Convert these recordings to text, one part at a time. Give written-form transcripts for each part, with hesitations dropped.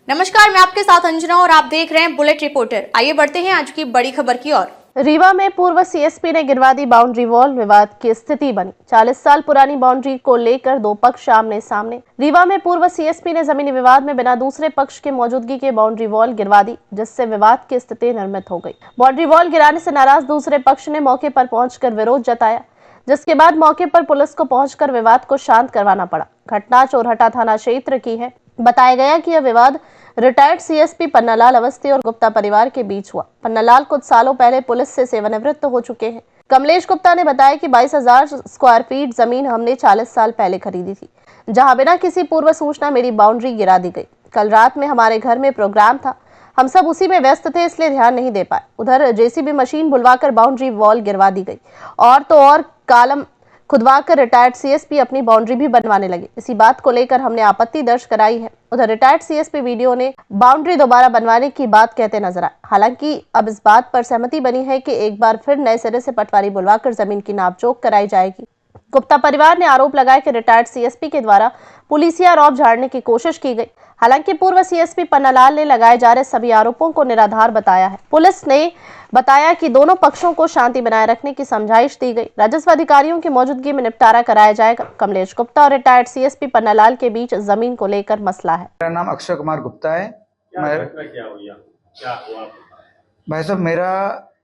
नमस्कार, मैं आपके साथ अंजना और आप देख रहे हैं बुलेट रिपोर्टर। आइए बढ़ते हैं आज की बड़ी खबर की ओर। रीवा में पूर्व सीएसपी ने गिरवा दी बाउंड्री वॉल, विवाद की स्थिति बनी। 40 साल पुरानी बाउंड्री को लेकर दो पक्ष आमने सामने। रीवा में पूर्व सीएसपी ने जमीनी विवाद में बिना दूसरे पक्ष के मौजूदगी के बाउंड्री वॉल गिरवा दी, जिससे विवाद की स्थिति निर्मित हो गई। बाउंड्री वॉल गिराने से नाराज दूसरे पक्ष ने मौके पर पहुंचकर विरोध जताया, जिसके बाद मौके पर पुलिस को पहुंचकर विवाद को शांत करवाना पड़ा। घटना चोरहटा थाना क्षेत्र की है। बताया गया कि यह विवाद रिटायर्ड सीएसपी पन्नालाल अवस्थी और गुप्ता परिवार के बीच हुआ। पन्नालाल कुछ सालों पहले पुलिस से सेवानिवृत्त हो चुके हैं। कमलेश गुप्ता ने बताया कि 22,000 स्क्वायर फीट जमीन हमने 40 साल पहले खरीदी थी, जहां बिना किसी पूर्व सूचना मेरी बाउंड्री गिरा दी गई। कल रात में हमारे घर में प्रोग्राम था, हम सब उसी में व्यस्त थे, इसलिए ध्यान नहीं दे पाए। उधर जेसीबी मशीन बुलवाकर बाउंड्री वॉल गिरवा दी गई और तो और कालम खुदवाकर रिटायर्ड सीएसपी अपनी बाउंड्री भी बनवाने लगे। इसी बात को लेकर हमने आपत्ति दर्ज कराई है। उधर रिटायर्ड सीएसपी वीडियो ने बाउंड्री दोबारा बनवाने की बात कहते नजर आए। हालांकि अब इस बात पर सहमति बनी है कि एक बार फिर नए सिरे से पटवारी बुलवाकर जमीन की नापजोख कराई जाएगी। गुप्ता परिवार ने आरोप लगाया कि रिटायर्ड सीएसपी के द्वारा पुलिसिया रौब झाड़ने की कोशिश की गई। हालांकि पूर्व सीएसपी पन्नालाल ने लगाए जा रहे सभी आरोपों को निराधार बताया है। पुलिस ने बताया कि दोनों पक्षों को शांति बनाए रखने की समझाइश दी गई। राजस्व अधिकारियों की मौजूदगी में निपटारा कराया जाएगा। कमलेश गुप्ता और रिटायर्ड सीएसपी पन्नालाल के बीच जमीन को लेकर मसला है। मेरा नाम अक्षय कुमार गुप्ता है। भाई साहब, मेरा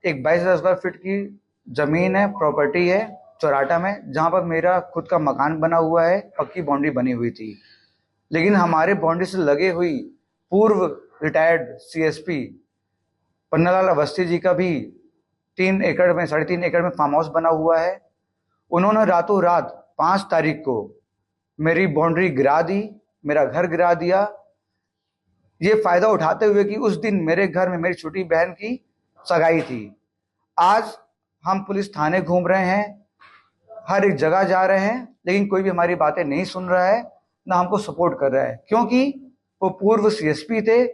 एक 22,000 स्क्वायर फीट की जमीन है, प्रॉपर्टी है चौराटा में, जहाँ पर मेरा खुद का मकान बना हुआ है। पक्की बाउंड्री बनी हुई थी, लेकिन हमारे बाउंड्री से लगे हुई पूर्व रिटायर्ड सीएसपी पन्नालाल अवस्थी जी का भी 3 एकड़ में 3.5 एकड़ में फार्म हाउस बना हुआ है। उन्होंने रातों रात 5 तारीख को मेरी बाउंड्री गिरा दी, मेरा घर गिरा दिया, ये फायदा उठाते हुए कि उस दिन मेरे घर में मेरी छोटी बहन की सगाई थी। आज हम पुलिस थाने घूम रहे हैं, हर एक जगह जा रहे हैं, लेकिन कोई भी हमारी बातें नहीं सुन रहा है, ना हमको सपोर्ट कर रहा है, क्योंकि वो पूर्व सीएसपी थे।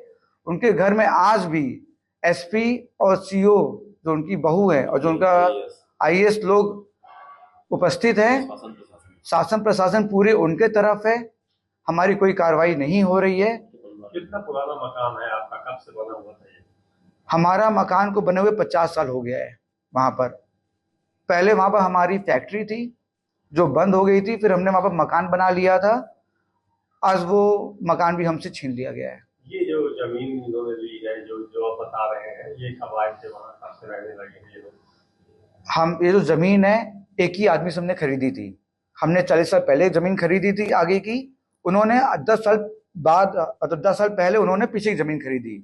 उनके घर में आज भी एसपी और सीओ जो उनकी बहू है और जो उनका आईएएस लोग उपस्थित हैं। शासन प्रशासन पूरे उनके तरफ है। हमारी कोई कार्रवाई नहीं हो रही है। कितना पुराना मकान है आपका? कब से बना हुआ था? हमारा मकान को बने हुए 50 साल हो गया है। वहां पर पहले वहां पर हमारी फैक्ट्री थी जो बंद हो गई थी, फिर हमने वहां पर मकान बना लिया था। आज वो मकान भी हमसे छीन लिया गया है। ये जो जमीन इन्होंने ली है, जो आप बता रहे हैं, ये कब आए थे वहाँ, कब से रहने लगे हैं ये लोग? ये जो जमीन है, एक ही आदमी से हमने खरीदी थी। हमने 40 साल पहले जमीन खरीदी थी आगे की, उन्होंने 10 साल बाद 10 साल पहले उन्होंने पीछे की जमीन खरीदी,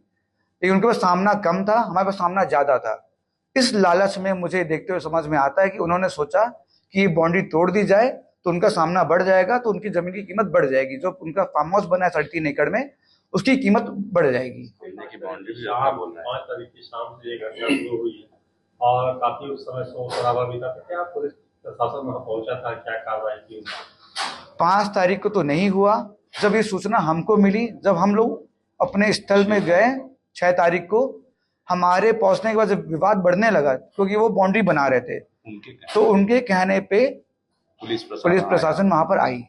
लेकिन उनके पास सामना कम था, हमारे पास सामना ज्यादा था। इस लालच में मुझे देखते हुए समझ में आता है कि उन्होंने सोचा कि ये बाउंड्री तोड़ दी जाए तो उनका सामना बढ़ जाएगा, तो उनकी जमीन की कीमत बढ़ जाएगी। जो उनका फार्म हाउस बना है 3.5 एकड़ में, उसकी कीमत बढ़ जाएगी। 5 तारीख की शाम से ये घटना शुरू हुई है और काफी उस समय शोर शराबा भी था। क्या पुलिस प्रशासन वहां पहुंचा था? क्या कार्रवाई की? 5 तारीख को तो नहीं हुआ। जब ये सूचना हमको मिली, जब हम लोग अपने स्थल में गए 6 तारीख को, हमारे पहुंचने के बाद जब विवाद बढ़ने लगा, क्योंकि वो बाउंड्री बना रहे थे, तो उनके कहने पे पुलिस प्रशासन वहां पर आई।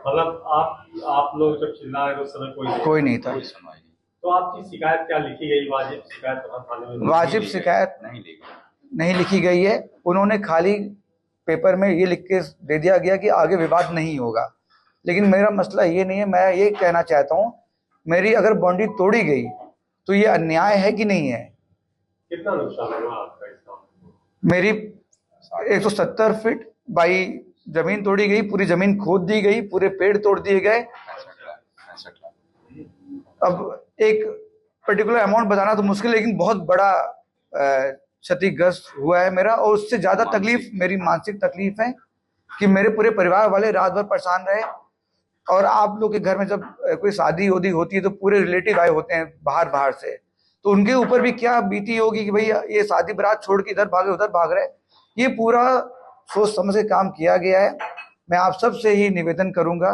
मतलब आप लोग जब चिल्ला रहे उस समय कोई नहीं था। तो आपकी शिकायत क्या लिखी गई? वाजिब शिकायत वहां थाने में? वाजिब शिकायत नहीं लिखी गई है। उन्होंने खाली पेपर में ये लिख के दे दिया गया कि आगे विवाद नहीं होगा, लेकिन मेरा मसला ये नहीं है। मैं ये कहना चाहता हूँ, मेरी अगर बाउंड्री तोड़ी गई तो ये अन्याय है कि नहीं है? कितना नुकसान हुआ आपका इसका? मेरी 170 फीट बाई जमीन तोड़ी गई, पूरी जमीन खोद दी गई, पूरे पेड़ तोड़ दिए गए। अब एक पर्टिकुलर अमाउंट बताना तो मुश्किल है, लेकिन बहुत बड़ा क्षतिग्रस्त हुआ है मेरा। और उससे ज्यादा तकलीफ मेरी मानसिक तकलीफ है कि मेरे पूरे परिवार वाले रात भर परेशान रहे। और आप लोग के घर में जब कोई शादी उदी होती है तो पूरे रिलेटिव आए होते हैं बाहर से, तो उनके ऊपर भी क्या बीती होगी कि भैया ये शादी बारात छोड़ के इधर भागे उधर भाग रहे। ये पूरा सोच समझ के काम किया गया है। मैं आप सब से ही निवेदन करूंगा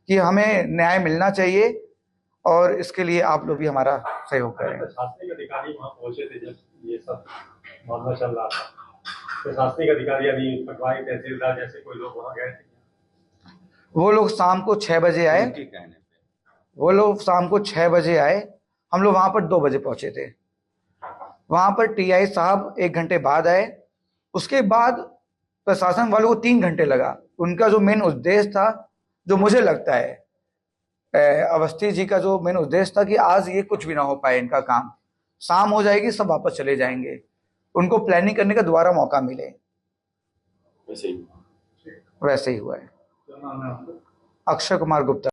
कि हमें न्याय मिलना चाहिए और इसके लिए आप लोग भी हमारा सहयोग करें। प्रशासनिक अधिकारी वहां पहुंचे थे जब ये सब मामला चल रहा था? प्रशासनिक अधिकारी यानी पटवारी, तहसीलदार जैसे कोई लोग वहां गए थे? वो लोग शाम को 6 बजे आए। वो लोग शाम को 6 बजे आए, हम लोग वहां पर 2 बजे पहुंचे थे। वहां पर टीआई साहब 1 घंटे बाद आए। उसके बाद प्रशासन वालों को 3 घंटे लगा। उनका जो मेन उद्देश्य था, जो मुझे लगता है अवस्थी जी का जो मेन उद्देश्य था कि आज ये कुछ भी ना हो पाए, इनका काम शाम हो जाएगी, सब वापस चले जाएंगे, उनको प्लानिंग करने का दोबारा मौका मिले। वैसे ही हुआ है। अक्षय कुमार गुप्ता।